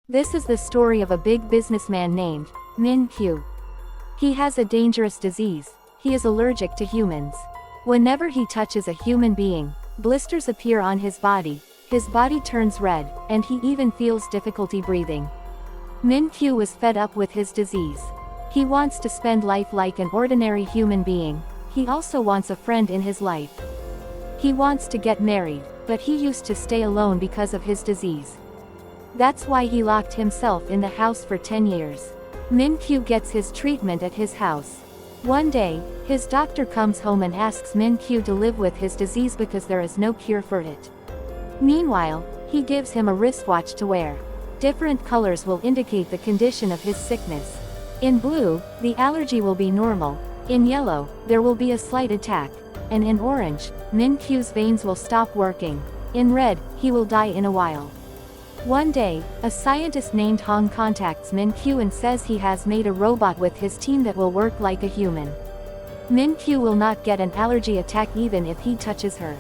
This is the story of a big businessman named Min Q. He has a dangerous disease. He is allergic to humans. Whenever he touches a human being, blisters appear on his body turns red, and he even feels difficulty breathing. Min Q was fed up with his disease. He wants to spend life like an ordinary human being. He also wants a friend in his life. He wants to get married, but he used to stay alone because of his disease. That's why he locked himself in the house for 10 years. Min Q gets his treatment at his house. One day, his doctor comes home and asks Min Q to live with his disease because there is no cure for it. Meanwhile, he gives him a wristwatch to wear. Different colors will indicate the condition of his sickness. In blue, the allergy will be normal. In yellow, there will be a slight attack. And in orange, Min Q's veins will stop working. In red, he will die in a while. One day, a scientist named Hong contacts Min Q and says he has made a robot with his team that will work like a human. Min Q will not get an allergy attack even if he touches her.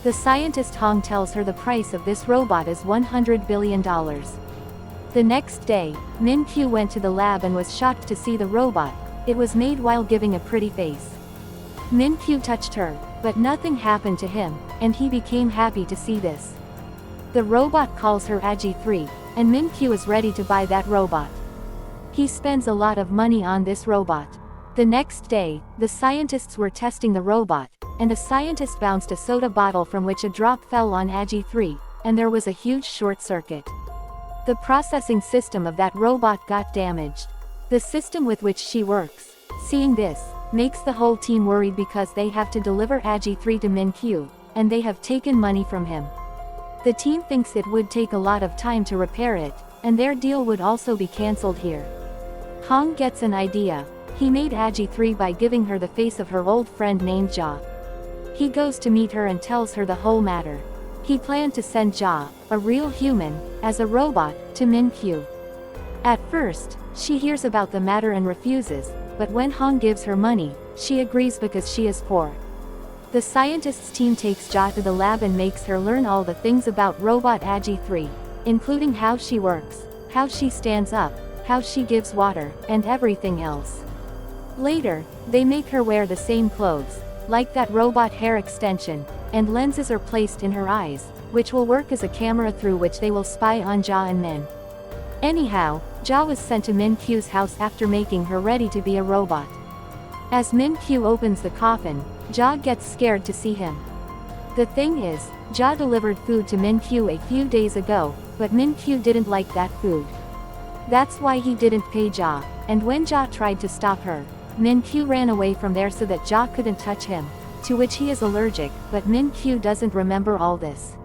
The scientist Hong tells her the price of this robot is $100 billion. The next day, Min Q went to the lab and was shocked to see the robot. It was made while giving a pretty face. Min Q touched her, but nothing happened to him, and he became happy to see this. The robot calls her AG3, and Min Q is ready to buy that robot. He spends a lot of money on this robot. The next day, the scientists were testing the robot, and a scientist bounced a soda bottle from which a drop fell on AG3, and there was a huge short circuit. The processing system of that robot got damaged. The system with which she works, seeing this, makes the whole team worried because they have to deliver AG3 to Min Q, and they have taken money from him. The team thinks it would take a lot of time to repair it, and their deal would also be cancelled here. Hong gets an idea. He made AG3 by giving her the face of her old friend named Jia. He goes to meet her and tells her the whole matter. He planned to send Jia, a real human, as a robot, to Min Q. At first, she hears about the matter and refuses, but when Hong gives her money, she agrees because she is poor. The scientists' team takes Jia to the lab and makes her learn all the things about robot AG3, including how she works, how she stands up, how she gives water, and everything else. Later, they make her wear the same clothes, like that robot hair extension, and lenses are placed in her eyes, which will work as a camera through which they will spy on Jia and Min. Anyhow, Jia was sent to Min Q's house after making her ready to be a robot. As Min Q opens the coffin, Jia gets scared to see him. The thing is, Jia delivered food to Min Q a few days ago, but Min Q didn't like that food. That's why he didn't pay Jia, and when Jia tried to stop her, Min Q ran away from there so that Jia couldn't touch him, to which he is allergic, but Min Q doesn't remember all this.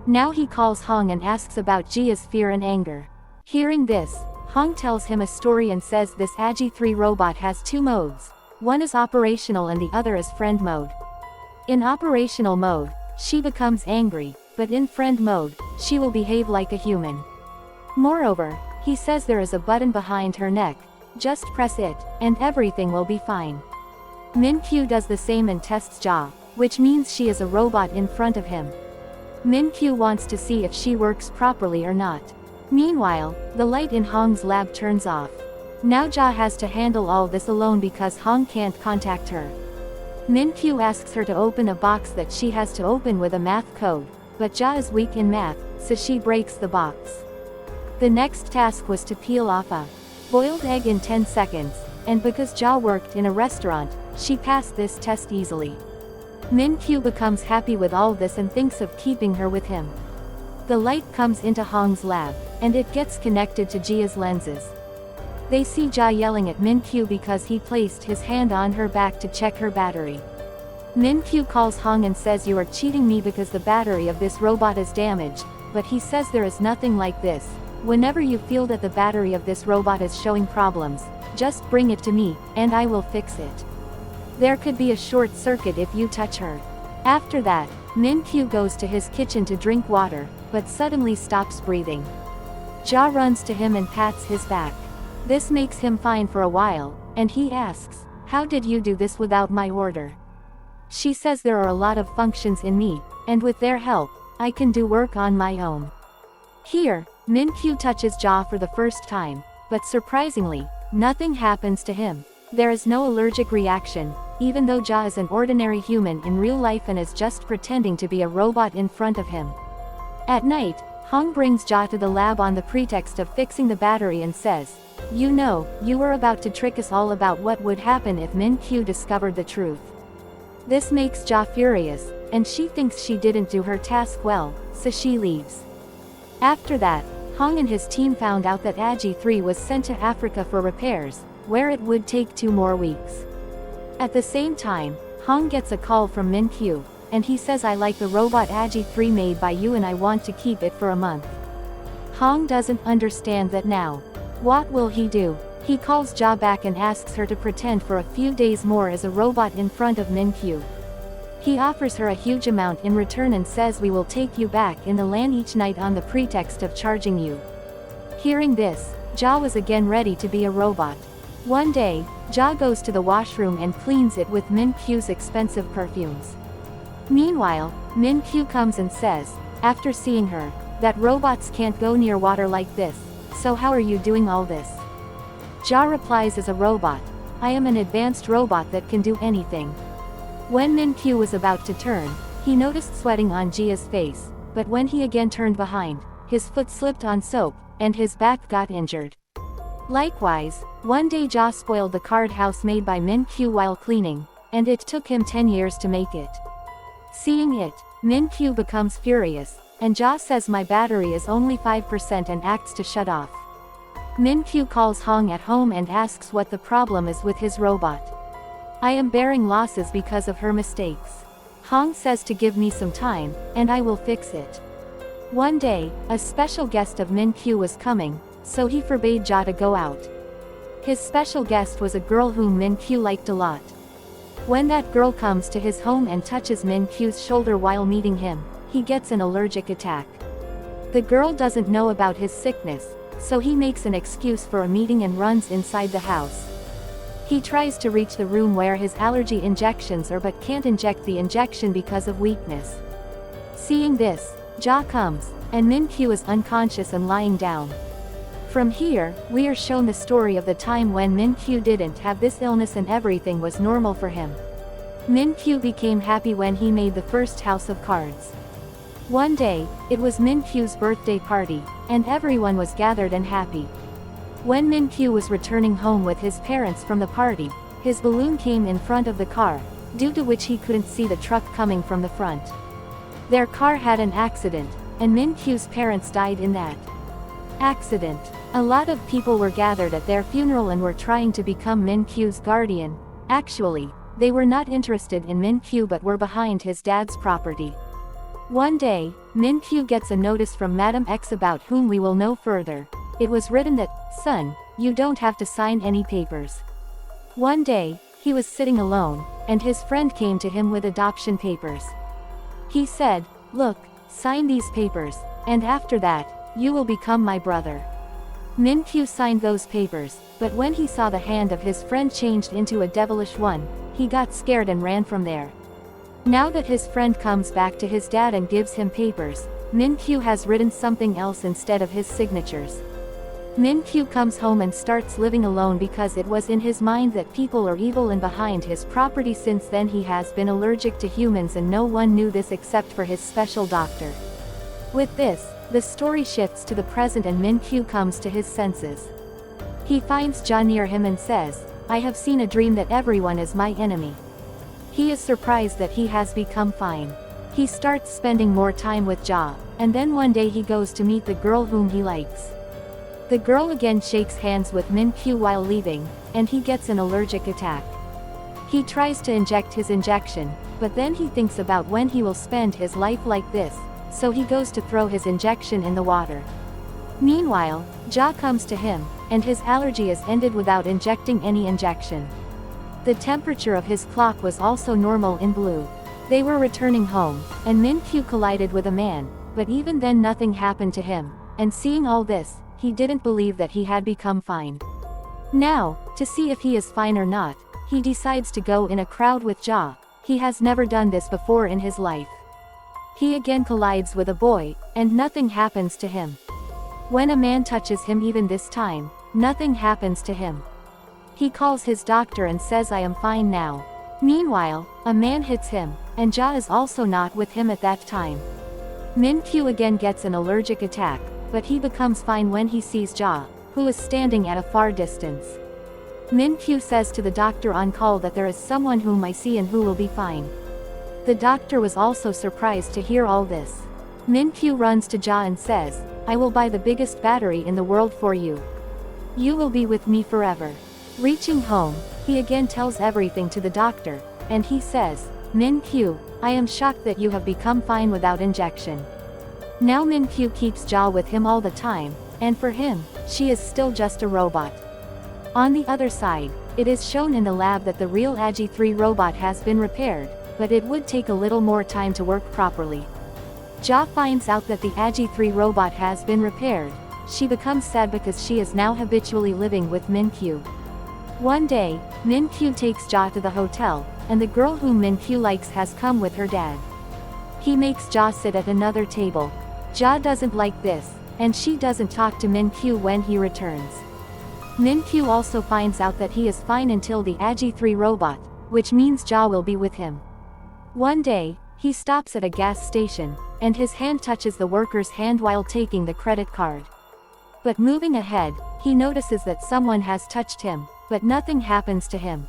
Now he calls Hong and asks about Jia's fear and anger. Hearing this, Hong tells him a story and says this AG3 robot has two modes. One is operational and the other is friend mode. In operational mode, she becomes angry, but in friend mode, she will behave like a human. Moreover, he says there is a button behind her neck. Just press it, and everything will be fine. Min Q does the same and tests Jia, which means she is a robot in front of him. Min Q wants to see if she works properly or not. Meanwhile, the light in Hong's lab turns off. Now Jia has to handle all this alone because Hong can't contact her. Min Q asks her to open a box that she has to open with a math code, but Jia is weak in math, so she breaks the box. The next task was to peel off a boiled egg in 10 seconds, and because Jia worked in a restaurant, she passed this test easily. Min Q becomes happy with all this and thinks of keeping her with him. The light comes into Hong's lab, and it gets connected to Jia's lenses. They see Jia yelling at Min Q because he placed his hand on her back to check her battery. Min Q calls Hong and says you are cheating me because the battery of this robot is damaged, but he says there is nothing like this. Whenever you feel that the battery of this robot is showing problems, just bring it to me, and I will fix it. There could be a short circuit if you touch her. After that, Min Q goes to his kitchen to drink water, but suddenly stops breathing. Jia runs to him and pats his back. This makes him fine for a while, and he asks, "How did you do this without my order?" She says there are a lot of functions in me, and with their help, I can do work on my own. Here, Min-kyu touches Ja for the first time, but surprisingly, nothing happens to him. There is no allergic reaction, even though Ja is an ordinary human in real life and is just pretending to be a robot in front of him. At night, Hong brings Ja to the lab on the pretext of fixing the battery and says, "You know, you were about to trick us all about what would happen if Min-kyu discovered the truth." This makes Ja furious, and she thinks she didn't do her task well, so she leaves. After that, Hong and his team found out that AG-3 was sent to Africa for repairs, where it would take 2 more weeks. At the same time, Hong gets a call from Min-kyu, and he says, "I like the robot AG-3 made by you and I want to keep it for a month." Hong doesn't understand that now. What will he do? He calls Ja back and asks her to pretend for a few days more as a robot in front of Min-kyu. He offers her a huge amount in return and says, "We will take you back in the land each night on the pretext of charging you." Hearing this, Ja was again ready to be a robot. One day, Ja goes to the washroom and cleans it with Min-kyu's expensive perfumes. Meanwhile, Min-kyu comes and says, after seeing her, that robots can't go near water like this, so how are you doing all this? Ja replies as a robot, "I am an advanced robot that can do anything." When Min-kyu was about to turn, he noticed sweating on Jia's face, but when he again turned behind, his foot slipped on soap, and his back got injured. Likewise, one day Ja spoiled the card house made by Min-kyu while cleaning, and it took him 10 years to make it. Seeing it, Min-kyu becomes furious, and Ja says, "My battery is only 5% and acts to shut off." Min-kyu calls Hong at home and asks what the problem is with his robot. "I am bearing losses because of her mistakes. Hong says to give me some time, and I will fix it." One day, a special guest of Min-kyu was coming, so he forbade Ja to go out. His special guest was a girl whom Min-kyu liked a lot. When that girl comes to his home and touches Min-kyu's shoulder while meeting him, he gets an allergic attack. The girl doesn't know about his sickness, so he makes an excuse for a meeting and runs inside the house. He tries to reach the room where his allergy injections are but can't inject the injection because of weakness. Seeing this, Ja comes, and Min-kyu is unconscious and lying down. From here, we are shown the story of the time when Min-kyu didn't have this illness and everything was normal for him. Min-kyu became happy when he made the first house of cards. One day, it was Min-kyu's birthday party, and everyone was gathered and happy. When Min-kyu was returning home with his parents from the party, his balloon came in front of the car, due to which he couldn't see the truck coming from the front. Their car had an accident, and Min-kyu's parents died in that accident. A lot of people were gathered at their funeral and were trying to become Min-kyu's guardian. Actually, they were not interested in Min-kyu but were behind his dad's property. One day, Min-kyu gets a notice from Madam X about whom we will know further. It was written that, "Son, you don't have to sign any papers." One day, he was sitting alone, and his friend came to him with adoption papers. He said, "Look, sign these papers, and after that, you will become my brother." Min-kyu signed those papers, but when he saw the hand of his friend changed into a devilish one, he got scared and ran from there. Now that his friend comes back to his dad and gives him papers, Min-kyu has written something else instead of his signatures. Min-kyu comes home and starts living alone because it was in his mind that people are evil and behind his property. Since then he has been allergic to humans and no one knew this except for his special doctor. With this, the story shifts to the present and Min-kyu comes to his senses. He finds Ja near him and says, "I have seen a dream that everyone is my enemy." He is surprised that he has become fine. He starts spending more time with Ja, and then one day he goes to meet the girl whom he likes. The girl again shakes hands with Min-kyu while leaving, and he gets an allergic attack. He tries to inject his injection, but then he thinks about when he will spend his life like this, so he goes to throw his injection in the water. Meanwhile, Ja comes to him, and his allergy is ended without injecting any injection. The temperature of his clock was also normal in blue. They were returning home, and Min-kyu collided with a man, but even then nothing happened to him, and seeing all this, he didn't believe that he had become fine. Now, to see if he is fine or not, he decides to go in a crowd with Ja. He has never done this before in his life. He again collides with a boy, and nothing happens to him. When a man touches him even this time, nothing happens to him. He calls his doctor and says I am fine now. Meanwhile, a man hits him, and Ja is also not with him at that time. Min-kyu again gets an allergic attack, but he becomes fine when he sees Ja, who is standing at a far distance. Min-kyu says to the doctor on call that there is someone whom I see and who will be fine. The doctor was also surprised to hear all this. Min-kyu runs to Ja and says, I will buy the biggest battery in the world for you. You will be with me forever. Reaching home, he again tells everything to the doctor, and he says, Min-kyu, I am shocked that you have become fine without injection. Now Min-kyu keeps Ja with him all the time, and for him, she is still just a robot. On the other side, it is shown in the lab that the real AG3 robot has been repaired, but it would take a little more time to work properly. Ja finds out that the AG3 robot has been repaired. She becomes sad because she is now habitually living with Min-kyu. One day, Min-kyu takes Ja to the hotel, and the girl whom Min-kyu likes has come with her dad. He makes Ja sit at another table. Ja doesn't like this, and she doesn't talk to Min-kyu when he returns. Min-kyu also finds out that he is fine until the AG3 robot, which means Ja will be with him. One day, he stops at a gas station, and his hand touches the worker's hand while taking the credit card. But moving ahead, he notices that someone has touched him, but nothing happens to him.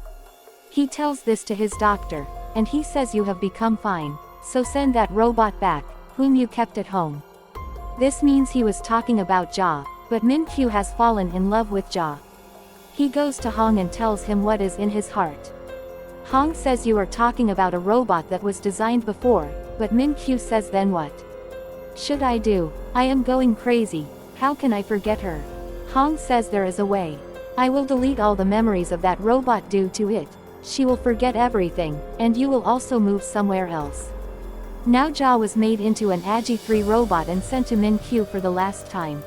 He tells this to his doctor, and he says you have become fine, so send that robot back, whom you kept at home. This means he was talking about Ja, but Min-kyu has fallen in love with Ja. He goes to Hong and tells him what is in his heart. Hong says you are talking about a robot that was designed before, but Min-kyu says then what? Should I do? I am going crazy, how can I forget her? Hong says there is a way. I will delete all the memories of that robot due to it. She will forget everything, and you will also move somewhere else. Now Ja was made into an AG3 robot and sent to Min-kyu for the last time.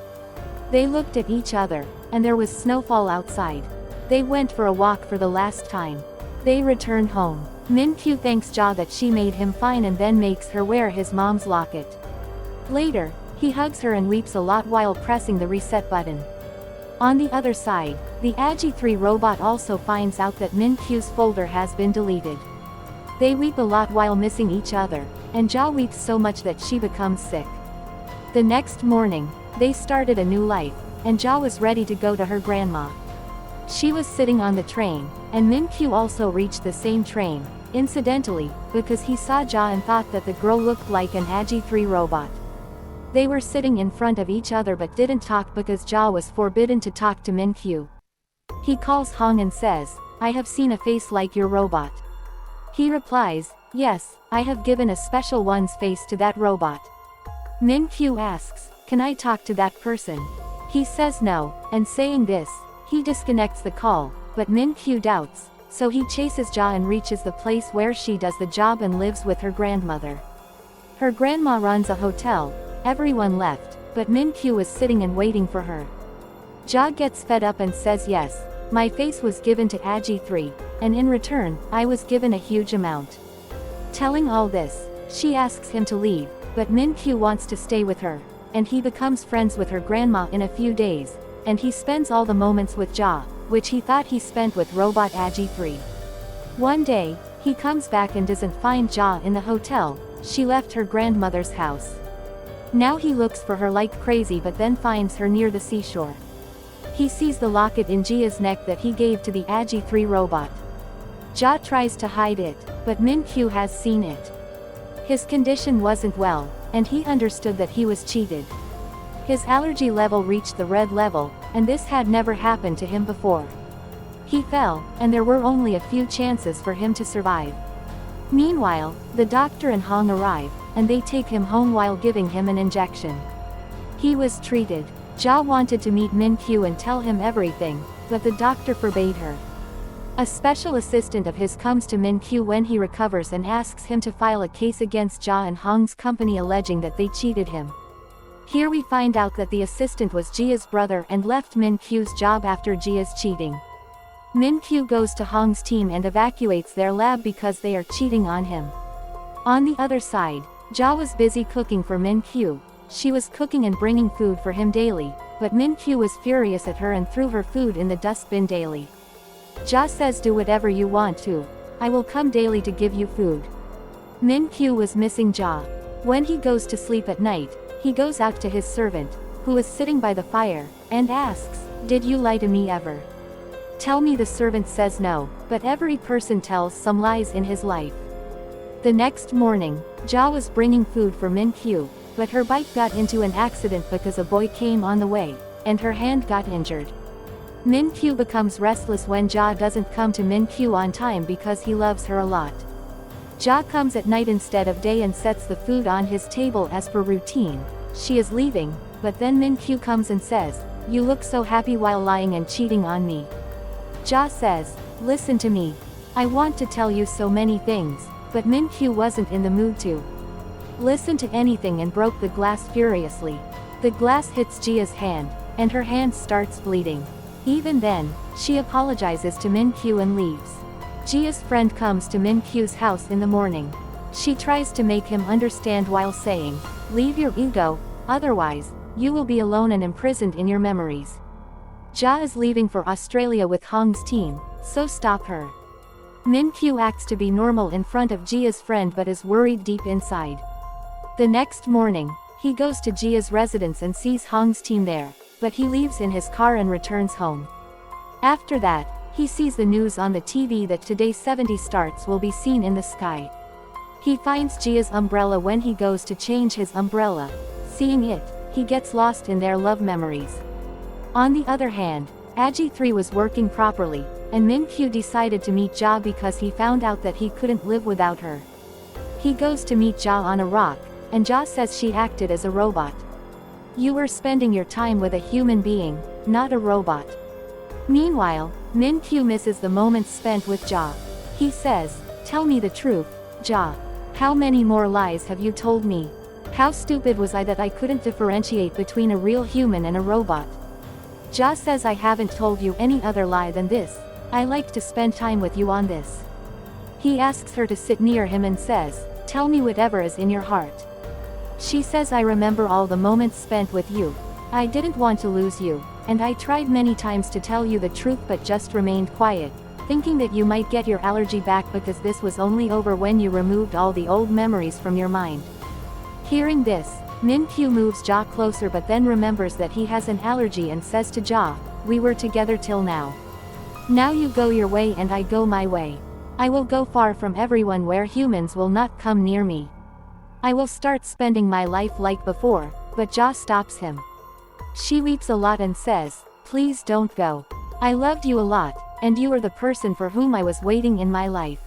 They looked at each other, and there was snowfall outside. They went for a walk for the last time. They returned home. Min-kyu thanks Ja that she made him fine and then makes her wear his mom's locket. Later, he hugs her and weeps a lot while pressing the reset button. On the other side, the AG3 robot also finds out that Min-kyu's folder has been deleted. They weep a lot while missing each other, and Ja weeps so much that she becomes sick. The next morning, they started a new life, and Ja was ready to go to her grandma. She was sitting on the train, and Min-kyu also reached the same train, incidentally, because he saw Ja and thought that the girl looked like an AG3 robot. They were sitting in front of each other but didn't talk because Ja was forbidden to talk to Min-kyu. He calls Hong and says, I have seen a face like your robot. He replies, yes, I have given a special one's face to that robot. Min-kyu asks, can I talk to that person? He says no, and saying this, he disconnects the call, but Min-kyu doubts, so he chases Ja and reaches the place where she does the job and lives with her grandmother. Her grandma runs a hotel. Everyone left, but Min-kyu is sitting and waiting for her. Ja gets fed up and says yes, my face was given to AG3, and in return, I was given a huge amount. Telling all this, she asks him to leave, but Min-kyu wants to stay with her, and he becomes friends with her grandma in a few days, and he spends all the moments with Ja, which he thought he spent with robot AG3. One day, he comes back and doesn't find Ja in the hotel. She left her grandmother's house. Now he looks for her like crazy but then finds her near the seashore. He sees the locket in Jia's neck that he gave to the AG3 robot. Ja tries to hide it, but Min-kyu has seen it. His condition wasn't well, and he understood that he was cheated. His allergy level reached the red level, and this had never happened to him before. He fell, and there were only a few chances for him to survive. Meanwhile, the doctor and Hong arrive, and they take him home while giving him an injection. He was treated. Ja wanted to meet Min-kyu and tell him everything, but the doctor forbade her. A special assistant of his comes to Min-kyu when he recovers and asks him to file a case against Ja and Hong's company alleging that they cheated him. Here we find out that the assistant was Jia's brother and left Min-kyu's job after Jia's cheating. Min-kyu goes to Hong's team and evacuates their lab because they are cheating on him. On the other side, Ja was busy cooking for Min-kyu. She was cooking and bringing food for him daily, but Min-kyu was furious at her and threw her food in the dustbin daily. Ja says, do whatever you want to. I will come daily to give you food. Min-kyu was missing Ja. When he goes to sleep at night, he goes out to his servant, who is sitting by the fire, and asks, did you lie to me ever? Tell me. The servant says no, but every person tells some lies in his life. The next morning, Ja was bringing food for Min-kyu, but her bike got into an accident because a boy came on the way, and her hand got injured. Min-kyu becomes restless when Ja doesn't come to Min-kyu on time because he loves her a lot. Ja comes at night instead of day and sets the food on his table as per routine. She is leaving, but then Min-kyu comes and says, you look so happy while lying and cheating on me. Ja says, listen to me. I want to tell you so many things, but Min-kyu wasn't in the mood to listen to anything and broke the glass furiously. The glass hits Jia's hand, and her hand starts bleeding. Even then, she apologizes to Min-kyu and leaves. Jia's friend comes to Min-kyu's house in the morning. She tries to make him understand while saying, leave your ego, otherwise, you will be alone and imprisoned in your memories. Ja is leaving for Australia with Hong's team, so stop her. Min-kyu acts to be normal in front of Jia's friend but is worried deep inside. The next morning, he goes to Jia's residence and sees Hong's team there, but he leaves in his car and returns home. After that, he sees the news on the TV that today 70 stars will be seen in the sky. He finds Jia's umbrella when he goes to change his umbrella. Seeing it, he gets lost in their love memories. On the other hand, AG3 was working properly, and Min-kyu decided to meet Ja because he found out that he couldn't live without her. He goes to meet Ja on a rock, and Ja says she acted as a robot. You were spending your time with a human being, not a robot. Meanwhile, Min-kyu misses the moments spent with Ja. He says, tell me the truth, Ja. How many more lies have you told me? How stupid was I that I couldn't differentiate between a real human and a robot? Ja says, I haven't told you any other lie than this. I like to spend time with you on this. He asks her to sit near him and says, tell me whatever is in your heart. She says, I remember all the moments spent with you. I didn't want to lose you, and I tried many times to tell you the truth but just remained quiet, thinking that you might get your allergy back because this was only over when you removed all the old memories from your mind. Hearing this, Min-kyu moves Ja closer but then remembers that he has an allergy and says to Ja, we were together till now. Now you go your way and I go my way. I will go far from everyone where humans will not come near me. I will start spending my life like before, but Ja stops him. She weeps a lot and says, please don't go. I loved you a lot, and you are the person for whom I was waiting in my life.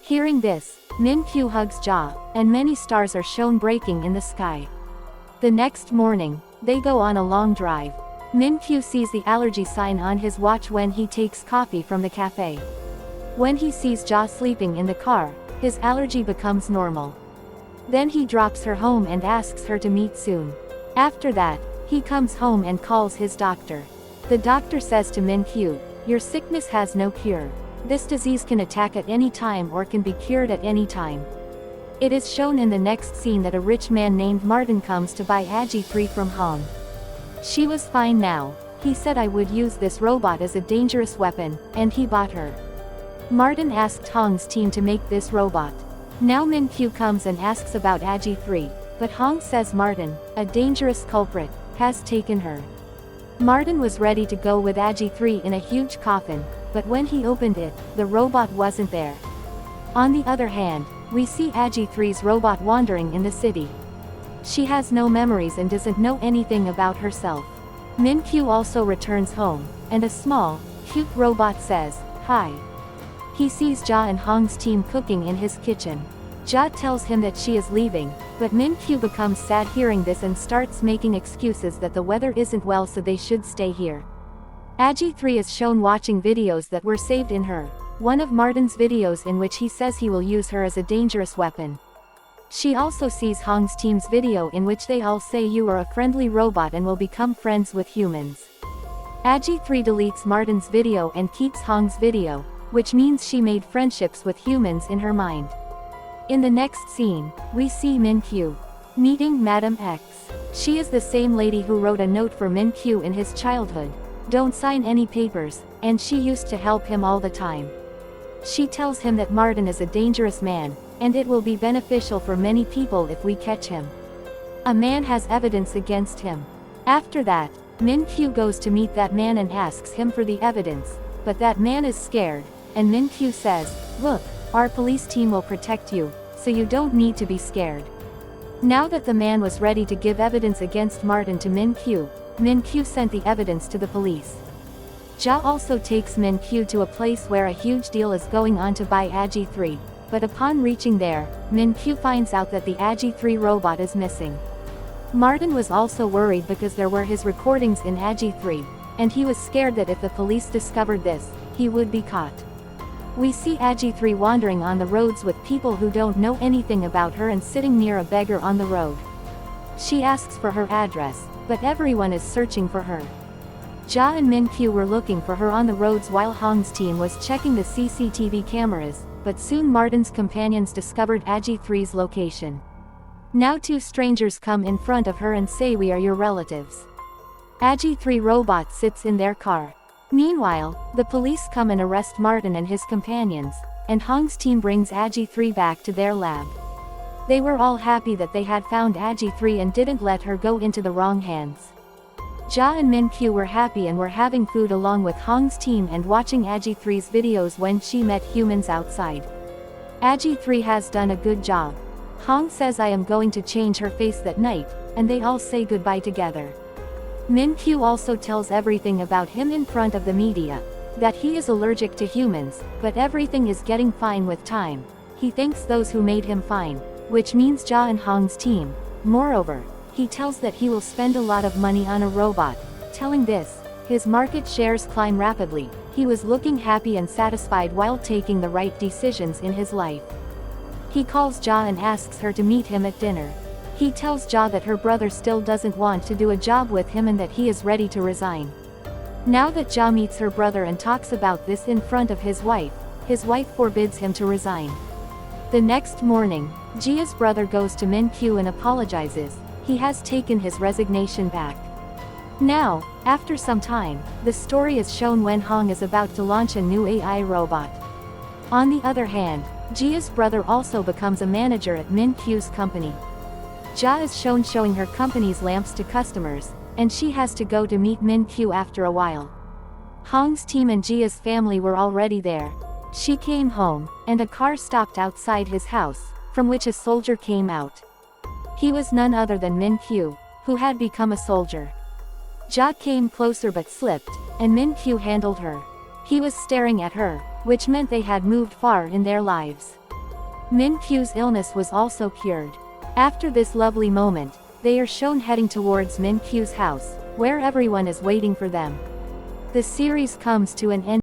Hearing this, Min-kyu hugs Ja, and many stars are shown breaking in the sky. The next morning, they go on a long drive. Min-kyu sees the allergy sign on his watch when he takes coffee from the cafe. When he sees Ja sleeping in the car, his allergy becomes normal. Then he drops her home and asks her to meet soon. After that, he comes home and calls his doctor. The doctor says to Min-kyu, your sickness has no cure. This disease can attack at any time or can be cured at any time. It is shown in the next scene that a rich man named Martin comes to buy AG3 from Hong. She was fine now. He said I would use this robot as a dangerous weapon, and he bought her. Martin asked Hong's team to make this robot. Now Min-kyu comes and asks about AG3, but Hong says Martin, a dangerous culprit, has taken her. Martin was ready to go with AG3 in a huge coffin, but when he opened it, the robot wasn't there. On the other hand, we see AG3's robot wandering in the city. She has no memories and doesn't know anything about herself. Min-kyu also returns home, and a small, cute robot says, hi. He sees Ja and Hong's team cooking in his kitchen. Ja tells him that she is leaving, but Min-kyu becomes sad hearing this and starts making excuses that the weather isn't well so they should stay here. AG3 is shown watching videos that were saved in her, one of Martin's videos in which he says he will use her as a dangerous weapon. She also sees Hong's team's video in which they all say you are a friendly robot and will become friends with humans. AG3 deletes Martin's video and keeps Hong's video, which means she made friendships with humans in her mind. In the next scene, we see Min-kyu meeting Madam X. She is the same lady who wrote a note for Min-kyu in his childhood. Don't sign any papers, and she used to help him all the time. She tells him that Martin is a dangerous man, and it will be beneficial for many people if we catch him. A man has evidence against him. After that, Min-kyu goes to meet that man and asks him for the evidence, but that man is scared, and Min-kyu says, "Look, our police team will protect you, so you don't need to be scared." Now that the man was ready to give evidence against Martin to Min-kyu, Min-kyu sent the evidence to the police. Ja also takes Min-kyu to a place where a huge deal is going on to buy AG3, but upon reaching there, Min-kyu finds out that the AG3 robot is missing. Martin was also worried because there were his recordings in AG3, and he was scared that if the police discovered this, he would be caught. We see AG3 wandering on the roads with people who don't know anything about her and sitting near a beggar on the road. She asks for her address, but everyone is searching for her. Ja and Min-kyu were looking for her on the roads while Hong's team was checking the CCTV cameras, but soon Martin's companions discovered AG3's location. Now two strangers come in front of her and say, "We are your relatives." AG3 robot sits in their car. Meanwhile, the police come and arrest Martin and his companions, and Hong's team brings AG3 back to their lab. They were all happy that they had found AG3 and didn't let her go into the wrong hands. Ja and Min-kyu were happy and were having food along with Hong's team and watching AG3's videos when she met humans outside. AG3 has done a good job. Hong says, "I am going to change her face that night," and they all say goodbye together. Min-kyu also tells everything about him in front of the media, that he is allergic to humans, but everything is getting fine with time. He thanks those who made him fine, which means Ja and Hong's team. Moreover, he tells that he will spend a lot of money on a robot. Telling this, his market shares climb rapidly. He was looking happy and satisfied while taking the right decisions in his life. He calls Ja and asks her to meet him at dinner. He tells Ja that her brother still doesn't want to do a job with him and that he is ready to resign. Now that Ja meets her brother and talks about this in front of his wife forbids him to resign. The next morning, Jia's brother goes to Min-kyu and apologizes. He has taken his resignation back. Now, after some time, the story is shown when Hong is about to launch a new AI robot. On the other hand, Jia's brother also becomes a manager at Min-kyu's company. Ja is shown showing her company's lamps to customers, and she has to go to meet Min-kyu after a while. Hong's team and Jia's family were already there. She came home, and a car stopped outside his house, from which a soldier came out. He was none other than Min-kyu, who had become a soldier. Ja came closer but slipped, and Min-kyu handled her. He was staring at her, which meant they had moved far in their lives. Min-kyu's illness was also cured. After this lovely moment, they are shown heading towards Min-kyu's house, where everyone is waiting for them. The series comes to an end.